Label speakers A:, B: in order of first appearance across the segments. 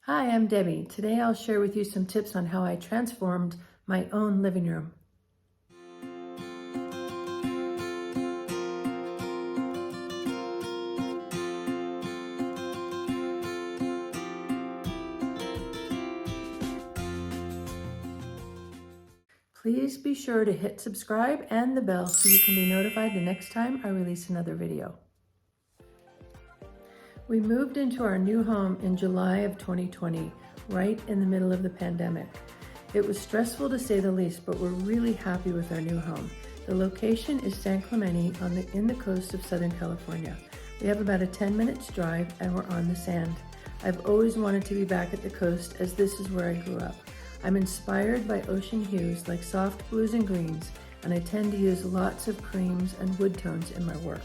A: Hi, I'm Debbie. Today I'll share with you some tips on how I transformed my own living room. Please be sure to hit subscribe and the bell so you can be notified the next time I release another video. We moved into our new home in July of 2020, right in the middle of the pandemic. It was stressful to say the least, but we're really happy with our new home. The location is San Clemente in the coast of Southern California. We have about a 10 minutes drive and we're on the sand. I've always wanted to be back at the coast as this is where I grew up. I'm inspired by ocean hues like soft blues and greens, and I tend to use lots of creams and wood tones in my work.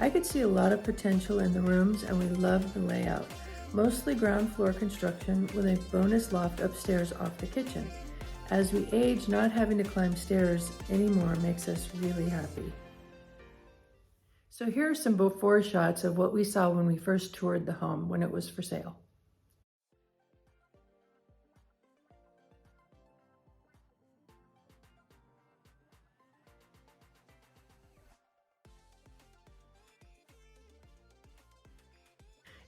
A: I could see a lot of potential in the rooms and we love the layout. Mostly ground floor construction with a bonus loft upstairs off the kitchen. As we age, not having to climb stairs anymore makes us really happy. So here are some before shots of what we saw when we first toured the home when it was for sale.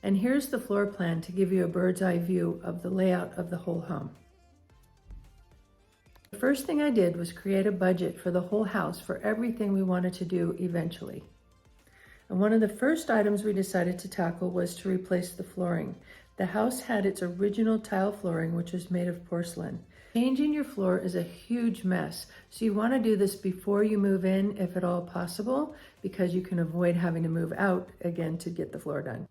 A: And here's the floor plan to give you a bird's eye view of the layout of the whole home. The first thing I did was create a budget for the whole house for everything we wanted to do eventually. And one of the first items we decided to tackle was to replace the flooring. The house had its original tile flooring, which was made of porcelain. Changing your floor is a huge mess, so you want to do this before you move in, if at all possible, because you can avoid having to move out again to get the floor done.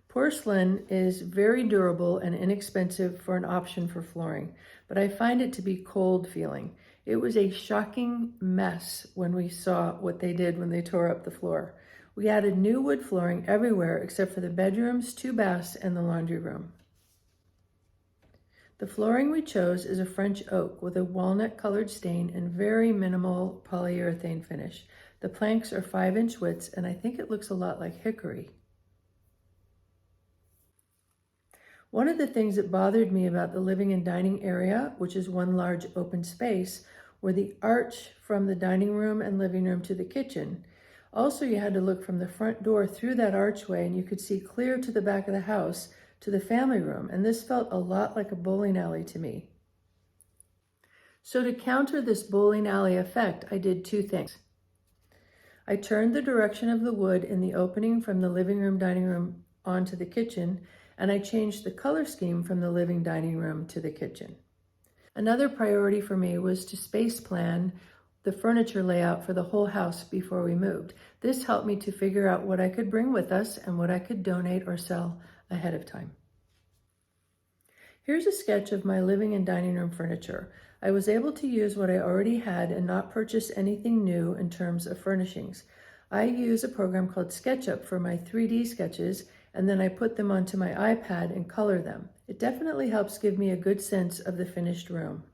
A: Porcelain is very durable and inexpensive for an option for flooring, but I find it to be cold feeling. It was a shocking mess when we saw what they did when they tore up the floor. We added new wood flooring everywhere except for the bedrooms, 2 baths, and the laundry room. The flooring we chose is a French oak with a walnut colored stain and very minimal polyurethane finish. The planks are 5-inch widths and I think it looks a lot like hickory. One of the things that bothered me about the living and dining area, which is one large open space, were the arch from the dining room and living room to the kitchen. Also, you had to look from the front door through that archway and you could see clear to the back of the house to the family room, and this felt a lot like a bowling alley to me. So to counter this bowling alley effect, I did 2 things. I turned the direction of the wood in the opening from the living room, dining room onto the kitchen, and I changed the color scheme from the living dining room to the kitchen. Another priority for me was to space plan the furniture layout for the whole house before we moved. This helped me to figure out what I could bring with us and what I could donate or sell ahead of time. Here's a sketch of my living and dining room furniture. I was able to use what I already had and not purchase anything new in terms of furnishings. I use a program called SketchUp for my 3D sketches, and then I put them onto my iPad and color them. It definitely helps give me a good sense of the finished room.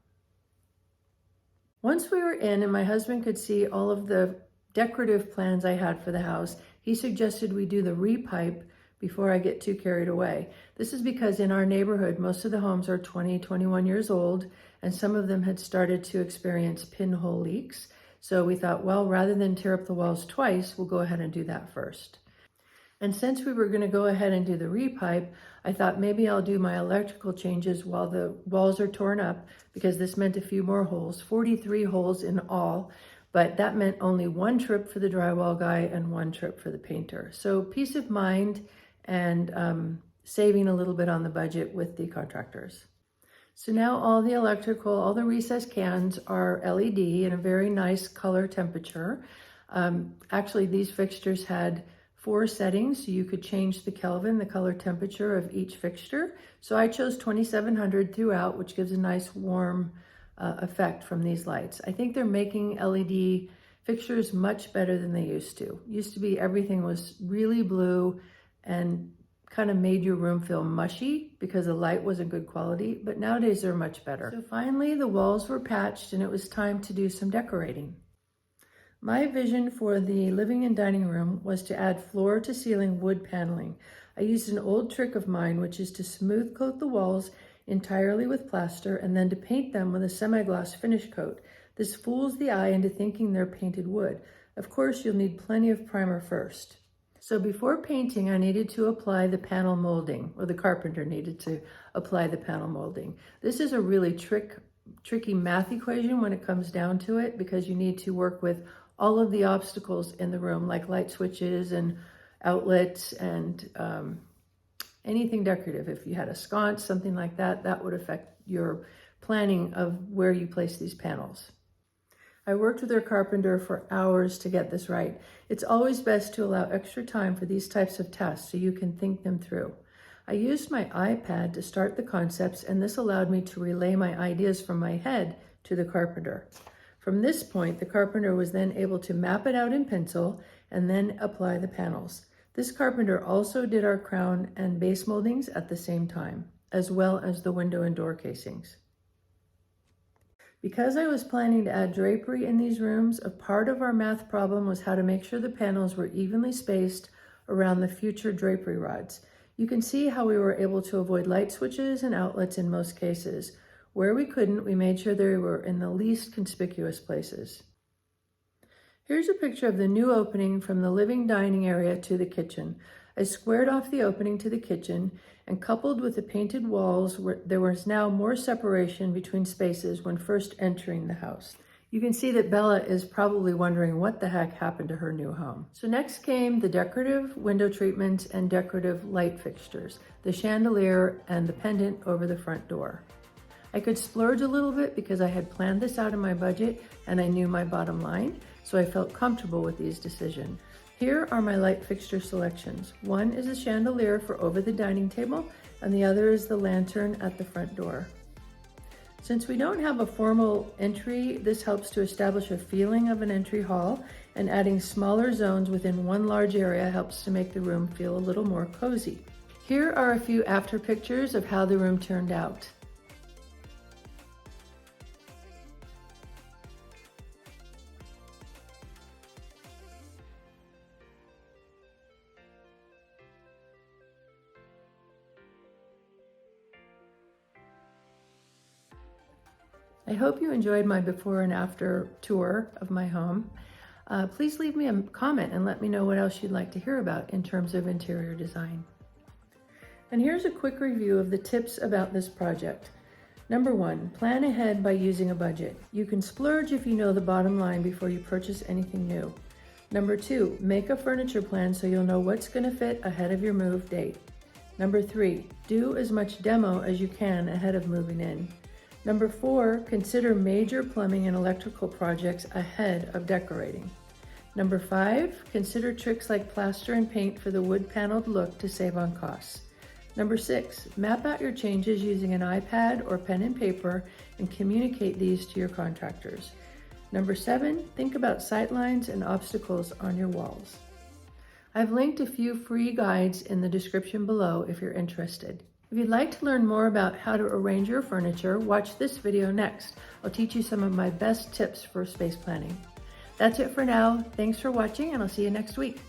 A: Once we were in and my husband could see all of the decorative plans I had for the house, he suggested we do the repipe before I get too carried away. This is because in our neighborhood, most of the homes are 20, 21 years old, and some of them had started to experience pinhole leaks. So we thought, well, rather than tear up the walls twice, we'll go ahead and do that first. And since we were going to go ahead and do the repipe, I thought maybe I'll do my electrical changes while the walls are torn up, because this meant a few more holes, 43 holes in all, but that meant only 1 trip for the drywall guy and 1 trip for the painter. So peace of mind and saving a little bit on the budget with the contractors. So now all the electrical, all the recessed cans are LED in a very nice color temperature. Actually, these fixtures had 4 settings, so you could change the Kelvin, the color temperature of each fixture. So I chose 2700 throughout, which gives a nice warm effect from these lights. I think they're making LED fixtures much better than they used to. Used to be everything was really blue and kind of made your room feel mushy because the light wasn't good quality, but nowadays they're much better. So finally the walls were patched and it was time to do some decorating. My vision for the living and dining room was to add floor to ceiling wood paneling. I used an old trick of mine, which is to smooth coat the walls entirely with plaster and then to paint them with a semi-gloss finish coat. This fools the eye into thinking they're painted wood. Of course, you'll need plenty of primer first. So before painting, I needed to apply the panel molding, or the carpenter needed to apply the panel molding. This is a really tricky math equation when it comes down to it, because you need to work with all of the obstacles in the room, like light switches and outlets and anything decorative. If you had a sconce, something like that, that would affect your planning of where you place these panels. I worked with our carpenter for hours to get this right. It's always best to allow extra time for these types of tests so you can think them through. I used my iPad to start the concepts, and this allowed me to relay my ideas from my head to the carpenter. From this point, the carpenter was then able to map it out in pencil and then apply the panels. This carpenter also did our crown and base moldings at the same time, as well as the window and door casings. Because I was planning to add drapery in these rooms, a part of our math problem was how to make sure the panels were evenly spaced around the future drapery rods. You can see how we were able to avoid light switches and outlets in most cases. Where we couldn't, we made sure they were in the least conspicuous places. Here's a picture of the new opening from the living dining area to the kitchen. I squared off the opening to the kitchen, and coupled with the painted walls, there was now more separation between spaces when first entering the house. You can see that Bella is probably wondering what the heck happened to her new home. So next came the decorative window treatments and decorative light fixtures, the chandelier and the pendant over the front door. I could splurge a little bit because I had planned this out in my budget and I knew my bottom line, so I felt comfortable with these decisions. Here are my light fixture selections. One is a chandelier for over the dining table, and the other is the lantern at the front door. Since we don't have a formal entry, this helps to establish a feeling of an entry hall, and adding smaller zones within one large area helps to make the room feel a little more cozy. Here are a few after pictures of how the room turned out. I hope you enjoyed my before and after tour of my home. Please leave me a comment and let me know what else you'd like to hear about in terms of interior design. And here's a quick review of the tips about this project. Number 1, plan ahead by using a budget. You can splurge if you know the bottom line before you purchase anything new. Number 2, make a furniture plan so you'll know what's going to fit ahead of your move date. Number 3, do as much demo as you can ahead of moving in. Number 4, consider major plumbing and electrical projects ahead of decorating. Number 5, consider tricks like plaster and paint for the wood paneled look to save on costs. Number 6, map out your changes using an iPad or pen and paper and communicate these to your contractors. Number 7, think about sightlines and obstacles on your walls. I've linked a few free guides in the description below if you're interested. If you'd like to learn more about how to arrange your furniture, watch this video next. I'll teach you some of my best tips for space planning. That's it for now. Thanks for watching, and I'll see you next week.